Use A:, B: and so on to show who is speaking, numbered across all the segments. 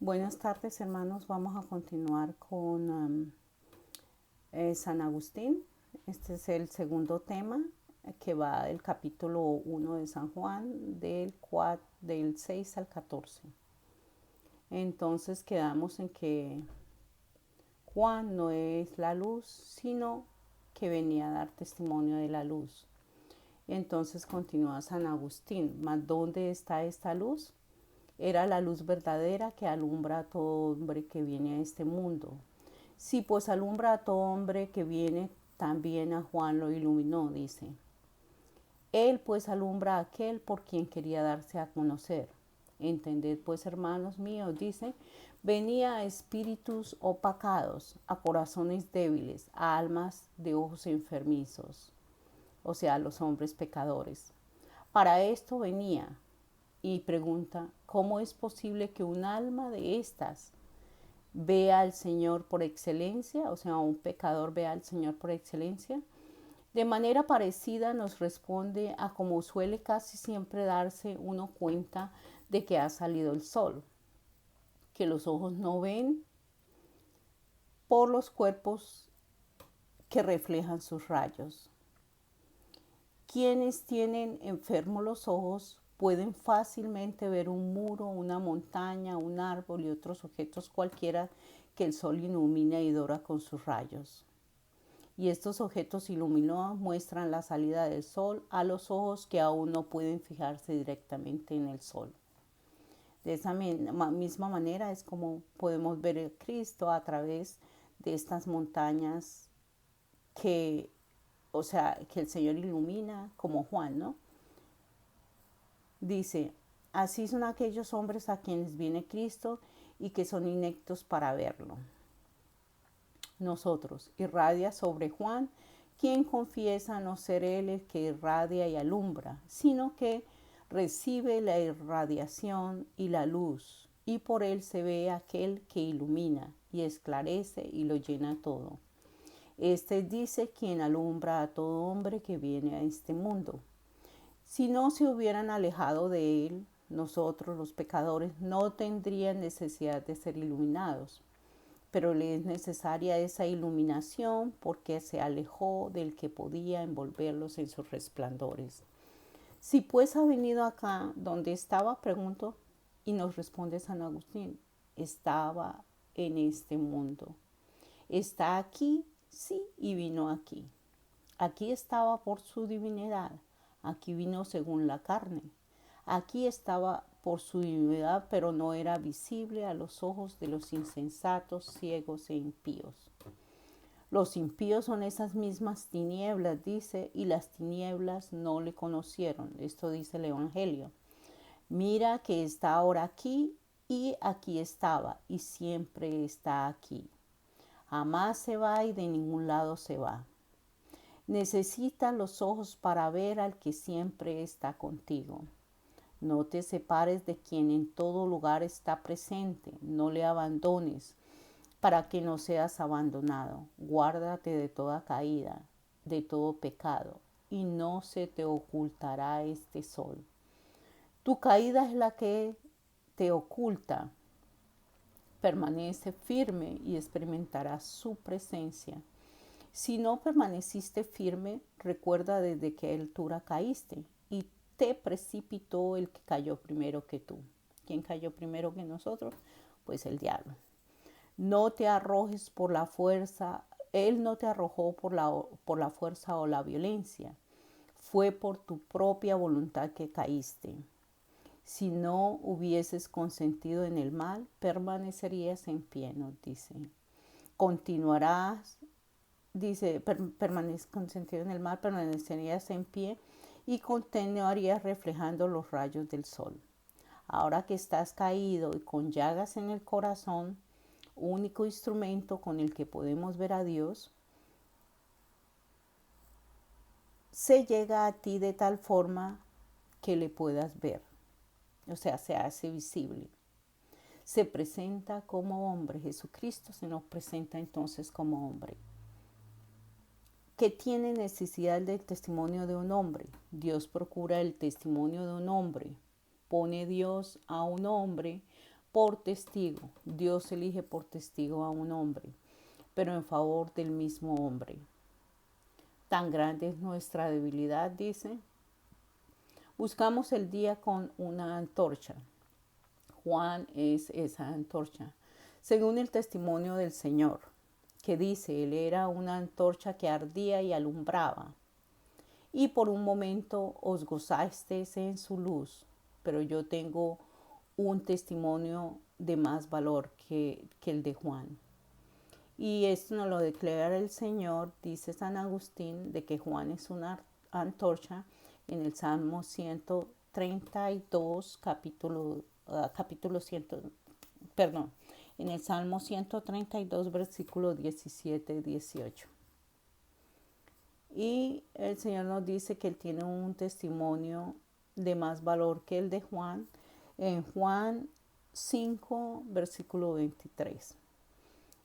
A: Buenas tardes, hermanos. Vamos a continuar con San Agustín. Este es el segundo tema que va del capítulo 1 de San Juan, del 6 al 14. Entonces quedamos en que Juan no es la luz, sino que venía a dar testimonio de la luz. Entonces continúa San Agustín. ¿Mas dónde está esta luz? Era la luz verdadera que alumbra a todo hombre que viene a este mundo. Sí, pues alumbra a todo hombre que viene, también a Juan lo iluminó, dice. Él pues alumbra a aquel por quien quería darse a conocer. Entended pues, hermanos míos, dice, venía a espíritus opacados, a corazones débiles, a almas de ojos enfermizos, o sea, a los hombres pecadores. Para esto venía, y pregunta, ¿cómo es posible que un alma de estas vea al Señor por excelencia? O sea, un pecador vea al Señor por excelencia. De manera parecida nos responde a como suele casi siempre darse uno cuenta de que ha salido el sol, que los ojos no ven por los cuerpos que reflejan sus rayos. Quienes tienen enfermos los ojos pueden fácilmente ver un muro, una montaña, un árbol y otros objetos cualquiera que el sol ilumina y dora con sus rayos. Y estos objetos iluminados muestran la salida del sol a los ojos que aún no pueden fijarse directamente en el sol. De esa misma manera es como podemos ver a Cristo a través de estas montañas que, o sea, que el Señor ilumina, como Juan, ¿no? Dice, así son aquellos hombres a quienes viene Cristo y que son ineptos para verlo. Nosotros, irradia sobre Juan, quien confiesa no ser él el que irradia y alumbra, sino que recibe la irradiación y la luz, y por él se ve aquel que ilumina y esclarece y lo llena todo. Este dice quien alumbra a todo hombre que viene a este mundo. Si no se hubieran alejado de él, nosotros los pecadores no tendrían necesidad de ser iluminados, pero le es necesaria esa iluminación porque se alejó del que podía envolverlos en sus resplandores. Si pues ha venido acá donde estaba, pregunto, y nos responde San Agustín, estaba en este mundo. Está aquí, sí, y vino aquí. Aquí estaba por su divinidad, aquí vino según la carne. Aquí estaba por su divinidad, pero no era visible a los ojos de los insensatos, ciegos e impíos. Los impíos son esas mismas tinieblas, dice, y las tinieblas no le conocieron. Esto dice el Evangelio. Mira que está ahora aquí y aquí estaba y siempre está aquí. Jamás se va y de ningún lado se va. Necesitas los ojos para ver al que siempre está contigo. No te separes de quien en todo lugar está presente, no le abandones para que no seas abandonado. Guárdate de toda caída, de todo pecado, y no se te ocultará este sol. Tu caída es la que te oculta. Permanece firme y experimentarás su presencia. Si no permaneciste firme, recuerda desde qué altura caíste y te precipitó el que cayó primero que tú. ¿Quién cayó primero que nosotros? Pues el diablo. No te arrojes por la fuerza, él no te arrojó por la fuerza o la violencia. Fue por tu propia voluntad que caíste. Si no hubieses consentido en el mal, permanecerías en pie, nos dice. Continuarás, dice, consentido en el mal, permanecerías en pie y continuarías reflejando los rayos del sol. Ahora que estás caído y con llagas en el corazón, único instrumento con el que podemos ver a Dios, se llega a ti de tal forma que le puedas ver, o sea, se hace visible. Se presenta como hombre, Jesucristo se nos presenta entonces como hombre. ¿Qué tiene necesidad del testimonio de un hombre? Dios procura el testimonio de un hombre. Pone Dios a un hombre por testigo. Dios elige por testigo a un hombre, pero en favor del mismo hombre. Tan grande es nuestra debilidad, dice. Buscamos el día con una antorcha. Juan es esa antorcha. Según el testimonio del Señor, que dice, Él era una antorcha que ardía y alumbraba. Y por un momento os gozasteis en su luz, pero yo tengo un testimonio de más valor que el de Juan. Y esto nos lo declara el Señor, dice San Agustín, de que Juan es una antorcha en el Salmo 132, en el Salmo 132, versículo 17-18. Y el Señor nos dice que Él tiene un testimonio de más valor que el de Juan, en Juan 5, versículo 23.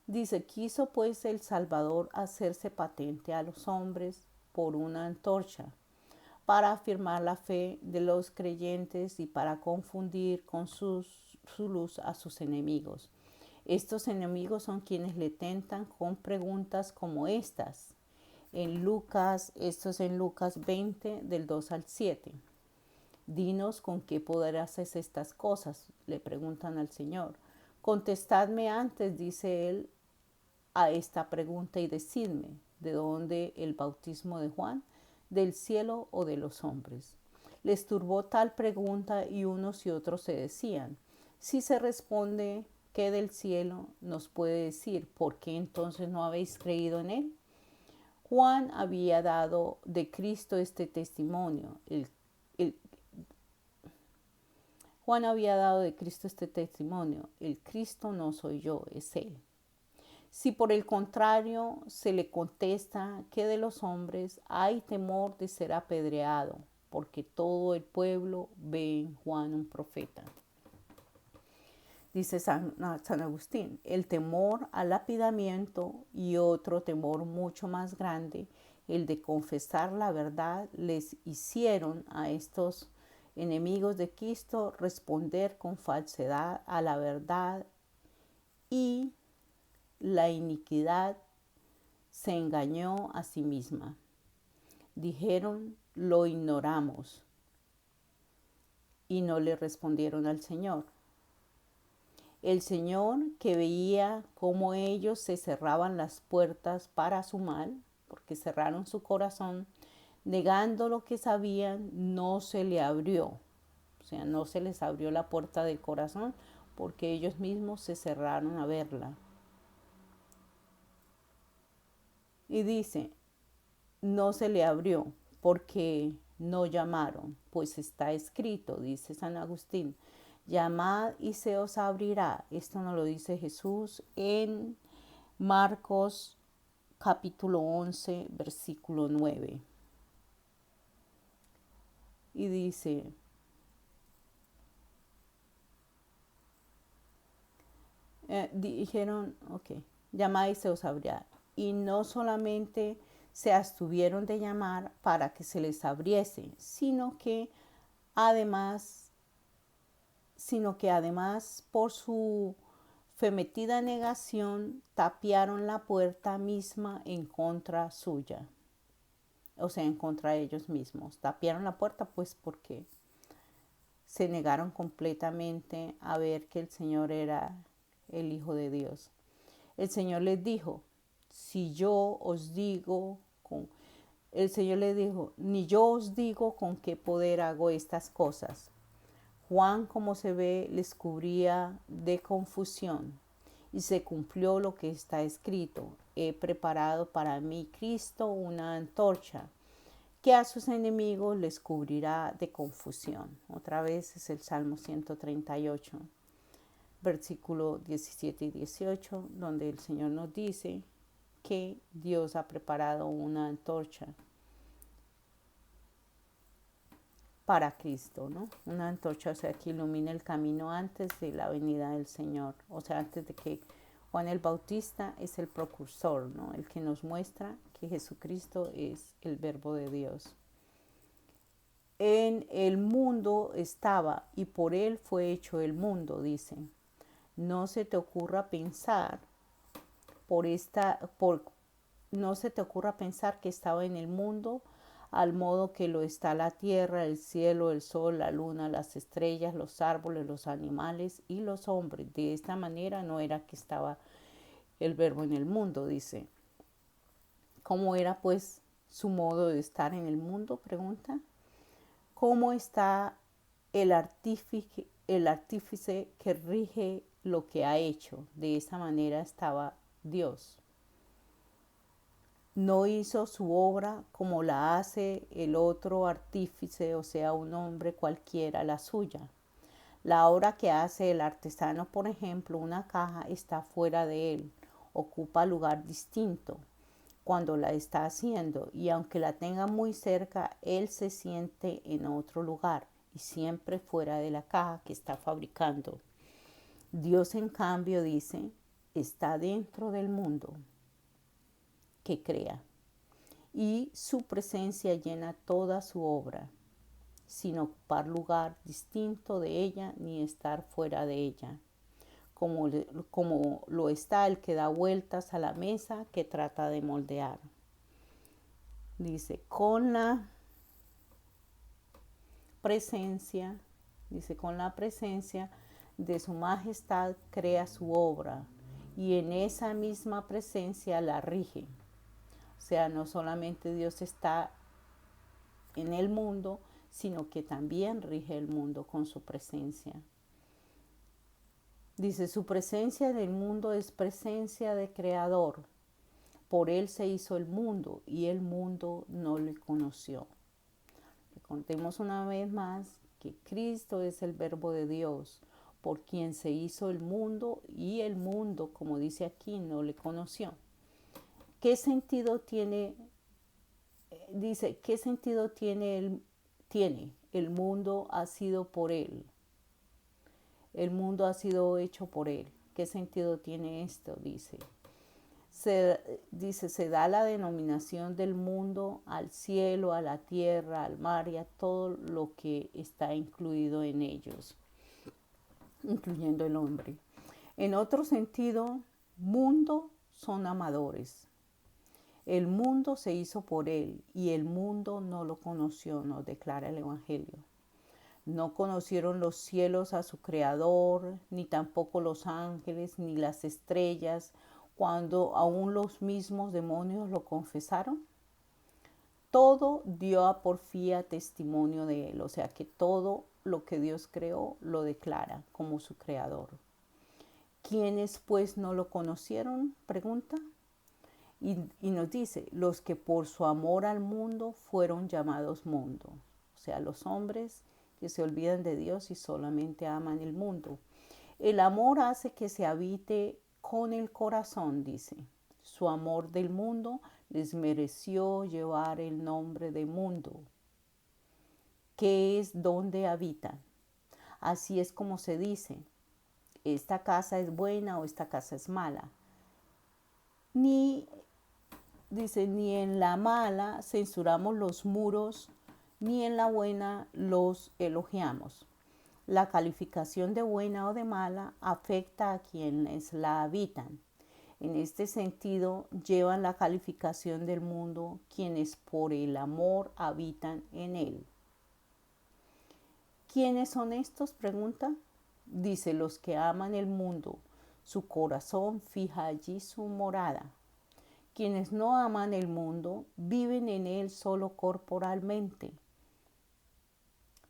A: Dice, quiso pues el Salvador hacerse patente a los hombres por una antorcha, para afirmar la fe de los creyentes y para confundir con su luz a sus enemigos. Estos enemigos son quienes le tentan con preguntas como estas. Esto es en Lucas 20, del 2 al 7. Dinos con qué poder haces estas cosas, le preguntan al Señor. Contestadme antes, dice él, a esta pregunta y decidme, ¿de dónde el bautismo de Juan? ¿Del cielo o de los hombres? Les turbó tal pregunta y unos y otros se decían, si se responde que del cielo, nos puede decir, ¿por qué entonces no habéis creído en él? Juan había dado de Cristo este testimonio. Juan había dado de Cristo este testimonio. El Cristo no soy yo, es él. Si por el contrario se le contesta que de los hombres hay temor de ser apedreado, porque todo el pueblo ve en Juan un profeta. Dice San Agustín, el temor al lapidamiento y otro temor mucho más grande, el de confesar la verdad, les hicieron a estos enemigos de Cristo responder con falsedad a la verdad, y la iniquidad se engañó a sí misma. Dijeron, lo ignoramos, y no le respondieron al Señor. El Señor, que veía cómo ellos se cerraban las puertas para su mal, porque cerraron su corazón, negando lo que sabían, no se le abrió. O sea, no se les abrió la puerta del corazón porque ellos mismos se cerraron a verla. Y dice, no se le abrió porque no llamaron, pues está escrito, dice San Agustín, llamad y se os abrirá. Esto nos lo dice Jesús en Marcos capítulo 11, versículo 9. Y dice, dijeron, llamad y se os abrirá. Y no solamente se abstuvieron de llamar para que se les abriese, sino que además por su femetida negación tapiaron la puerta misma en contra suya, o sea, en contra de ellos mismos. Tapiaron la puerta pues porque se negaron completamente a ver que el Señor era el Hijo de Dios. El Señor les dijo, el Señor les dijo, ni yo os digo con qué poder hago estas cosas. Juan, como se ve, les cubría de confusión, y se cumplió lo que está escrito. He preparado para mí Cristo una antorcha, que a sus enemigos les cubrirá de confusión. Otra vez es el Salmo 138, versículo 17 y 18, donde el Señor nos dice que Dios ha preparado una antorcha para Cristo, ¿no? Una antorcha, o sea, que ilumina el camino antes de la venida del Señor, o sea, antes de que Juan el Bautista es el precursor, ¿no? El que nos muestra que Jesucristo es el Verbo de Dios. En el mundo estaba y por él fue hecho el mundo, dice. No se te ocurra pensar no se te ocurra pensar que estaba en el mundo al modo que lo está la tierra, el cielo, el sol, la luna, las estrellas, los árboles, los animales y los hombres. De esta manera no era que estaba el verbo en el mundo, dice. ¿Cómo era pues su modo de estar en el mundo? Pregunta. ¿Cómo está el artífice que rige lo que ha hecho? De esa manera estaba Dios. No hizo su obra como la hace el otro artífice, o sea, un hombre cualquiera, la suya. La obra que hace el artesano, por ejemplo, una caja, está fuera de él, ocupa lugar distinto cuando la está haciendo, y aunque la tenga muy cerca, él se siente en otro lugar y siempre fuera de la caja que está fabricando. Dios, en cambio, dice, está dentro del mundo que crea, y su presencia llena toda su obra, sin ocupar lugar distinto de ella ni estar fuera de ella, como lo está el que da vueltas a la mesa que trata de moldear. Dice, presencia, con la presencia de su majestad crea su obra y en esa misma presencia la rige. O sea, no solamente Dios está en el mundo, sino que también rige el mundo con su presencia. Dice, su presencia en el mundo es presencia de creador. Por él se hizo el mundo y el mundo no le conoció. Contemos una vez más que Cristo es el verbo de Dios, por quien se hizo el mundo y el mundo, como dice aquí, no le conoció. ¿Qué sentido tiene? Dice, ¿qué sentido tiene? El mundo ha sido por él. El mundo ha sido hecho por él. ¿Qué sentido tiene esto? Se da la denominación del mundo al cielo, a la tierra, al mar y a todo lo que está incluido en ellos, incluyendo el hombre. En otro sentido, mundo son amadores. El mundo se hizo por él y el mundo no lo conoció, nos declara el Evangelio. No conocieron los cielos a su creador, ni tampoco los ángeles, ni las estrellas, cuando aún los mismos demonios lo confesaron. Todo dio a porfía testimonio de él, o sea que todo lo que Dios creó lo declara como su creador. ¿Quiénes pues no lo conocieron? Pregunta. Y nos dice, los que por su amor al mundo fueron llamados mundo. O sea, los hombres que se olvidan de Dios y solamente aman el mundo. El amor hace que se habite con el corazón, dice. Su amor del mundo les mereció llevar el nombre de mundo, que es donde habitan. Así es como se dice, esta casa es buena o esta casa es mala. Ni en la mala censuramos los muros, ni en la buena los elogiamos. La calificación de buena o de mala afecta a quienes la habitan. En este sentido, llevan la calificación del mundo quienes por el amor habitan en él. ¿Quiénes son estos? Pregunta. Dice, los que aman el mundo, su corazón fija allí su morada. Quienes no aman el mundo viven en él solo corporalmente,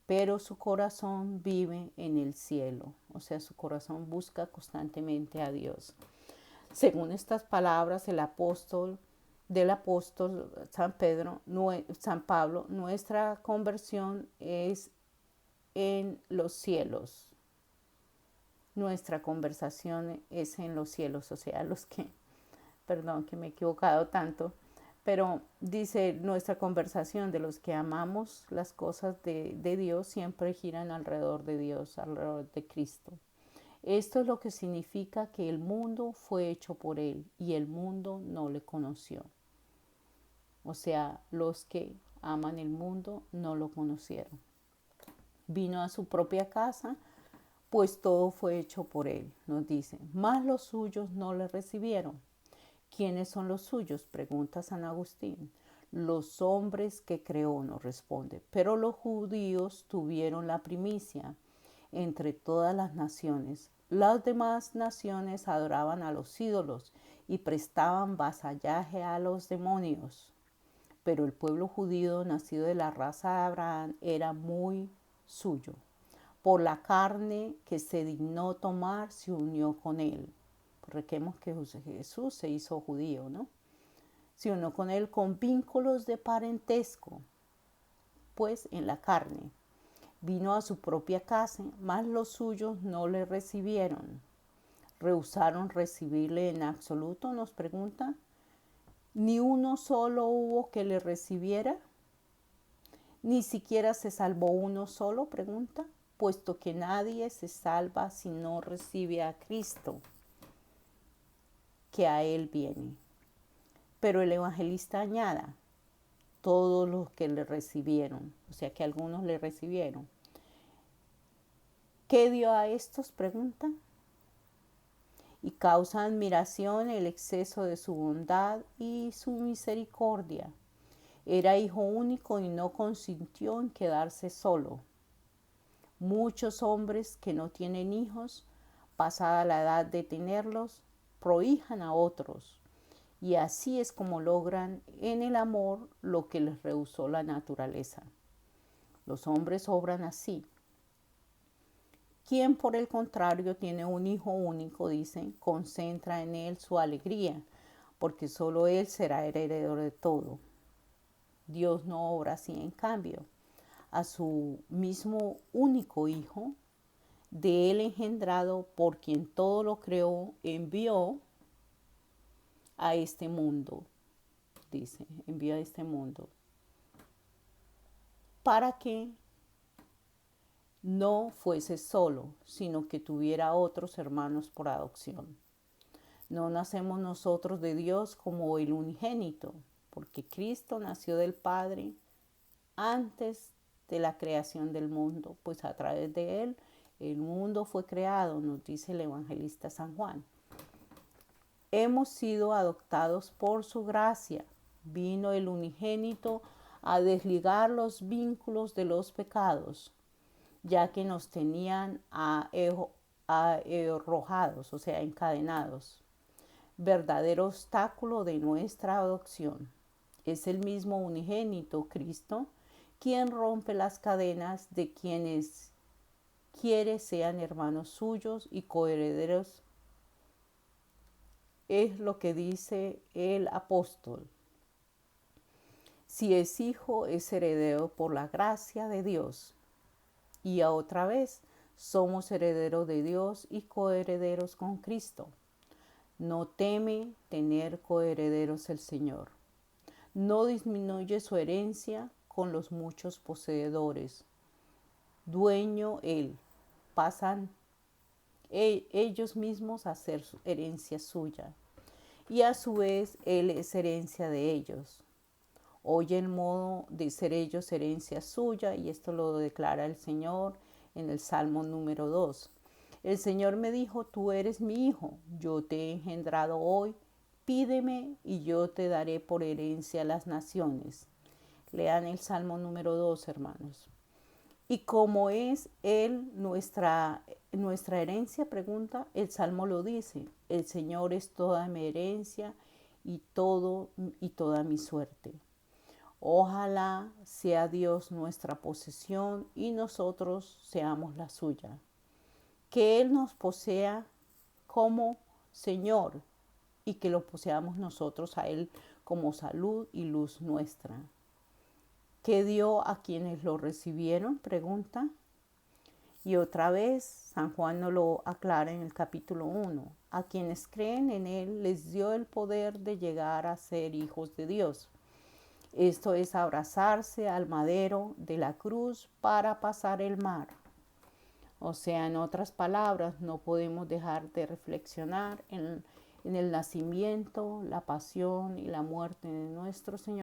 A: pero su corazón vive en el cielo, o sea, su corazón busca constantemente a Dios. Según estas palabras del apóstol San Pablo, nuestra conversión es en los cielos. Nuestra conversación es en los cielos, o sea, perdón que me he equivocado tanto, pero dice, nuestra conversación de los que amamos las cosas de Dios siempre giran alrededor de Dios, alrededor de Cristo. Esto es lo que significa que el mundo fue hecho por él y el mundo no le conoció. O sea, los que aman el mundo no lo conocieron. Vino a su propia casa, pues todo fue hecho por él, nos dice. Mas los suyos no le recibieron. ¿Quiénes son los suyos?, pregunta San Agustín. Los hombres que creó, nos responde. Pero los judíos tuvieron la primicia entre todas las naciones. Las demás naciones adoraban a los ídolos y prestaban vasallaje a los demonios. Pero el pueblo judío, nacido de la raza de Abraham, era muy suyo. Por la carne que se dignó tomar, se unió con él. Recordemos que Jesús se hizo judío, ¿no? Se unió con él con vínculos de parentesco, pues en la carne. Vino a su propia casa, mas los suyos no le recibieron. ¿Rehusaron recibirle en absoluto?, nos pregunta. ¿Ni uno solo hubo que le recibiera? ¿Ni siquiera se salvó uno solo?, pregunta, puesto que nadie se salva si no recibe a Cristo, que a él viene. Pero el evangelista añade, todos los que le recibieron, o sea que algunos le recibieron. ¿Qué dio a estos?, pregunta. Y causa admiración el exceso de su bondad y su misericordia. Era hijo único y no consintió en quedarse solo. Muchos hombres que no tienen hijos, pasada la edad de tenerlos, prohijan a otros. Y así es como logran en el amor lo que les rehusó la naturaleza. Los hombres obran así. Quien por el contrario tiene un hijo único, dicen, concentra en él su alegría, porque solo él será heredero de todo. Dios no obra así, en cambio. A su mismo único hijo, de él engendrado, por quien todo lo creó, envió a este mundo, dice, envió a este mundo, para que no fuese solo, sino que tuviera otros hermanos por adopción. No nacemos nosotros de Dios como el unigénito, porque Cristo nació del Padre antes de la creación del mundo, pues a través de él el mundo fue creado, nos dice el evangelista San Juan. Hemos sido adoptados por su gracia. Vino el unigénito a desligar los vínculos de los pecados, ya que nos tenían arrojados, o sea, encadenados. Verdadero obstáculo de nuestra adopción. Es el mismo unigénito, Cristo, quien rompe las cadenas de quienes quiere sean hermanos suyos y coherederos. Es lo que dice el apóstol. Si es hijo, es heredero por la gracia de Dios. Y a otra vez, somos herederos de Dios y coherederos con Cristo. No teme tener coherederos el Señor. No disminuye su herencia con los muchos poseedores. Dueño él, pasan ellos mismos a ser su herencia suya. Y a su vez él es herencia de ellos. Oye el modo de ser ellos herencia suya, y esto lo declara el Señor en el Salmo número 2. El Señor me dijo, tú eres mi hijo, yo te he engendrado hoy, pídeme y yo te daré por herencia las naciones. Lean el Salmo número 2, hermanos. Y como es Él nuestra herencia, pregunta, el Salmo lo dice, el Señor es toda mi herencia y toda mi suerte. Ojalá sea Dios nuestra posesión y nosotros seamos la suya. Que Él nos posea como Señor y que lo poseamos nosotros a Él como salud y luz nuestra. ¿Qué dio a quienes lo recibieron?, pregunta. Y otra vez San Juan nos lo aclara en el capítulo 1. A quienes creen en Él les dio el poder de llegar a ser hijos de Dios. Esto es abrazarse al madero de la cruz para pasar el mar. O sea, en otras palabras, no podemos dejar de reflexionar en el nacimiento, la pasión y la muerte de nuestro Señor